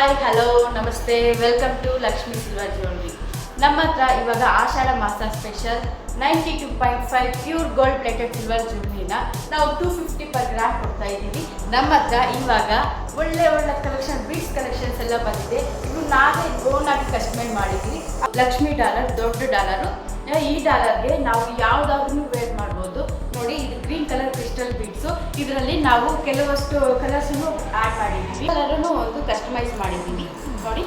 Hi hello ನಮಸ್ತೆ welcome to Lakshmi silver jewellery. ನಮ್ಮ ಹತ್ರ ಇವಾಗ ಆಷಾಢ ಮಾಸ special 92.5 pure gold plated silver ಜ್ಯುವೆಲ್ರಿನ ನಾವು 250 per ಗ್ರಾಮ್ ಕೊಡ್ತಾ ಇದ್ದೀವಿ. ನಮ್ಮ ಹತ್ರ ಇವಾಗ ಒಳ್ಳೆ ಕಲೆಕ್ಷನ್ ಬೀಡ್ಸ್ ಕಲೆಕ್ಷನ್ಸ್ ಎಲ್ಲ ಬಂದಿದೆ. ಇದು ನಾವೇ ಓನಾಗಿ ಕಸ್ಟಮೈಸ್ ಮಾಡಿದ್ವಿ. ಲಕ್ಷ್ಮಿ ಡಾಲರ್ ದೊಡ್ಡ ಡಾಲರು. ಈ ಡಾಲರ್ಗೆ ನಾವು ಯಾವುದಾದ್ರೂ ವೇರ್ ಮಾಡ್ಬೋದು. ನೋಡಿ, ಇದು ಗ್ರೀನ್ ಕಲರ್ ಕ್ರಿಸ್ಟಲ್ ಬೀಡ್ಸು. ಇದರಲ್ಲಿ ನಾವು ಕೆಲವಷ್ಟು ಕಲರ್ಸನ್ನು ಆ್ಯಡ್ ಮಾಡಿದ್ದೀವಿ. ಕಲರನ್ನು ಒಂದು ಕಸ್ಟಮೈಸ್ ಮಾಡಿದ್ದೀವಿ. ನೋಡಿ,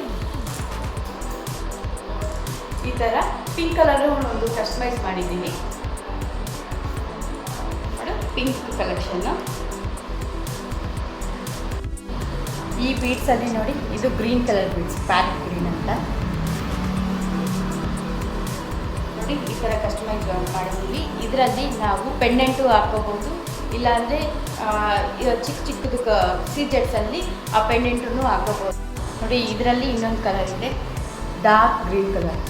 ಈ ಥರ ಪಿಂಕ್ ಕಲರು ಒಂದು ಕಸ್ಟಮೈಸ್ ಮಾಡಿದ್ದೀವಿ. ನೋಡಿ, ಪಿಂಕ್ ಕಲೆಕ್ಷನ್ನು. ಈ ಬೀಡ್ಸಲ್ಲಿ ನೋಡಿ, ಇದು green colour beads, pack green ಅಂತ. ನೋಡಿ, ಈ ಥರ ಕಸ್ಟಮೈಸ್ ಮಾಡಿದ್ದೀವಿ. ಇದರಲ್ಲಿ ನಾವು ಪೆಂಡೆಂಟು ಹಾಕೋಬಹುದು, ಇಲ್ಲಾಂದರೆ ಚಿಕ್ಕದು ಸೀಜೆಟ್ಸಲ್ಲಿ ಆ ಪೆಂಡೆಂಟನ್ನು ಹಾಕೋಬಹುದು. ನೋಡಿ, ಇದರಲ್ಲಿ ಇನ್ನೊಂದು ಕಲರ್ ಇದೆ, ಡಾರ್ಕ್ ಗ್ರೀನ್ ಕಲರ್.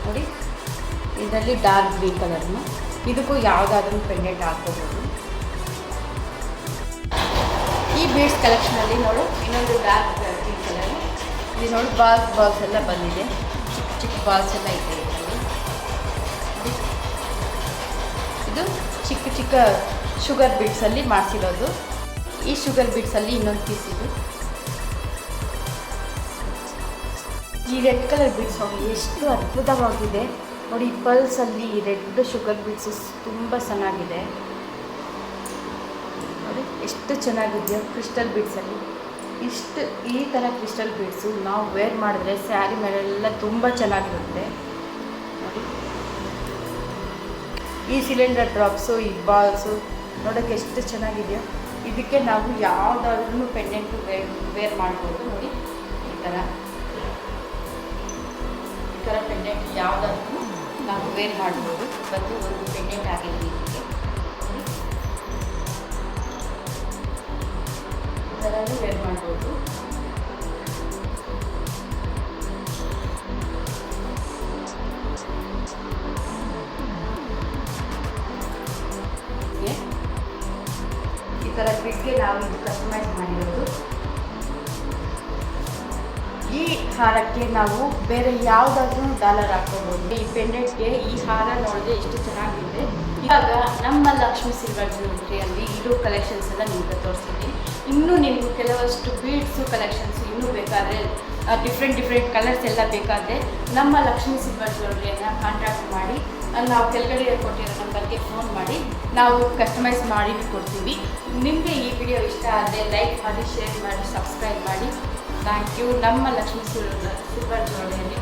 ನೋಡಿ, ಇದರಲ್ಲಿ ಡಾರ್ಕ್ ಗ್ರೀನ್ ಕಲರ್ನು, ಇದಕ್ಕೂ ಯಾವುದಾದ್ರೂ ಪೆಂಡೆಂಟ್ ಹಾಕೋಬಹುದು. ಈ ಬೀಡ್ಸ್ ಕಲೆಕ್ಷನಲ್ಲಿ ನೋಡು, ಇನ್ನೊಂದು ಡಾರ್ಕ್ ಗ್ರೀನ್ ಕಲರು. ಇಲ್ಲಿ ನೋಡಿ, ಬಾಲ್ಸ್ ಎಲ್ಲ ಬಂದಿದೆ, ಚಿಕ್ಕ ಬಾಲ್ಸ್ ಎಲ್ಲ ಇದೆ. ಇದು ಚಿಕ್ಕ ಶುಗರ್ ಬೀಡ್ಸಲ್ಲಿ ಮಾಡಿಸಿರೋದು. ಈ ಶುಗರ್ ಬೀಡ್ಸಲ್ಲಿ ಇನ್ನೊಂದು ಪೀಸ್ ಇದು. ಈ ರೆಡ್ ಕಲರ್ ಬೀಡ್ಸ್ ನೋಡಿ ಎಷ್ಟು ಅದ್ಭುತವಾಗಿದೆ. ನೋಡಿ, ಪಲ್ಸಲ್ಲಿ ರೆಡ್ ಶುಗರ್ ಬೀಡ್ಸು ತುಂಬ ಚೆನ್ನಾಗಿದೆ. ನೋಡಿ ಎಷ್ಟು ಚೆನ್ನಾಗಿದೆಯೋ ಕ್ರಿಸ್ಟಲ್ ಬೀಡ್ಸಲ್ಲಿ. ಈ ಥರ ಕ್ರಿಸ್ಟಲ್ ಬೀಡ್ಸು ನಾವು ವೇರ್ ಮಾಡಿದ್ರೆ ಸ್ಯಾರಿ ಮೇಲೆಲ್ಲ ತುಂಬ ಚೆನ್ನಾಗಿರುತ್ತೆ. ನೋಡಿ, ಈ ಸಿಲಿಂಡರ್ ಡ್ರಾಪ್ಸು, ಈ ಬಾಲ್ಸು ನೋಡೋಕ್ಕೆ ಎಷ್ಟು ಚೆನ್ನಾಗಿದೆಯೋ. ಇದಕ್ಕೆ ನಾವು ಯಾವುದಾದ್ರೂ ಪೆಂಡೆಂಟು ವೇರ್ ಮಾಡ್ಬೋದು. ನೋಡಿ, ಈ ಥರ ಪೆಂಡೆಂಟ್ ಯಾವುದಾದ್ರೂ ನಾವು ವೇರ್ ಮಾಡ್ಬೋದು. ಬಂದು ಒಂದು ಪೆಂಡೆಂಟ್ ಆಗಿದೆ ಇದಕ್ಕೆ. ಈ ಥರನೂ ವೇರ್ ಮಾಡ್ಬೋದು. ಈ ಥರ ಬಿಡ್ಗೆ ನಾವು ಇದು ಕಸ್ಟಮೈಸ್ ಮಾಡಿರೋದು. ಈ ಹಾರಕ್ಕೆ ನಾವು ಬೇರೆ ಯಾವುದಾದ್ರೂ ಡಾಲರ್ ಹಾಕೋಬೋದು. ಈ ಪೆಂಡೆಂಟ್ಗೆ ಈ ಹಾರ ನೋಡಿದ್ರೆ ಎಷ್ಟು ಚೆನ್ನಾಗಿದೆ. ಇವಾಗ ನಮ್ಮ ಲಕ್ಷ್ಮೀ ಸಿಲ್ವರ್ ಜ್ಯುವೆಲ್ರಿಯಲ್ಲಿ ಇರೋ ಕಲೆಕ್ಷನ್ಸ್ ಎಲ್ಲ ನಿಮಗೆ ತೋರಿಸ್ತೀನಿ. ಇನ್ನೂ ನಿಮಗೂ ಕೆಲವಷ್ಟು ಬೀಡ್ಸು ಕಲೆಕ್ಷನ್ಸು ಇನ್ನೂ ಬೇಕಾದರೆ ಡಿಫ್ರೆಂಟ್ ಕಲರ್ಸ್ ಎಲ್ಲ ಬೇಕಾದರೆ ನಮ್ಮ ಲಕ್ಷ್ಮೀ ಸಿಲ್ವರ್ ಜ್ಯುವೆಲ್ರಿಯನ್ನು ಕಾಂಟ್ಯಾಕ್ಟ್ ಮಾಡಿ, ನಾವು ಕೆಳಗಡೆ ಕೊಟ್ಟಿರೋ ನಂಬರ್ಗೆ ಫೋನ್ ಮಾಡಿ ನಾವು ಕಸ್ಟಮೈಸ್ ಮಾಡಿ ಕೊಡ್ತೀವಿ. ನಿಮಗೆ ಈ ವಿಡಿಯೋ ಇಷ್ಟ ಆದರೆ ಲೈಕ್ ಮಾಡಿ, ಶೇರ್ ಮಾಡಿ, ಸಬ್ಸ್ಕ್ರೈಬ್ ಮಾಡಿ. Thank you. ನಮ್ಮ ಲಕ್ಷ್ಮೀ ಸಿಲ್ವರ್ ಜ್ಯುವೆಲ್ರಿಯಲ್ಲಿ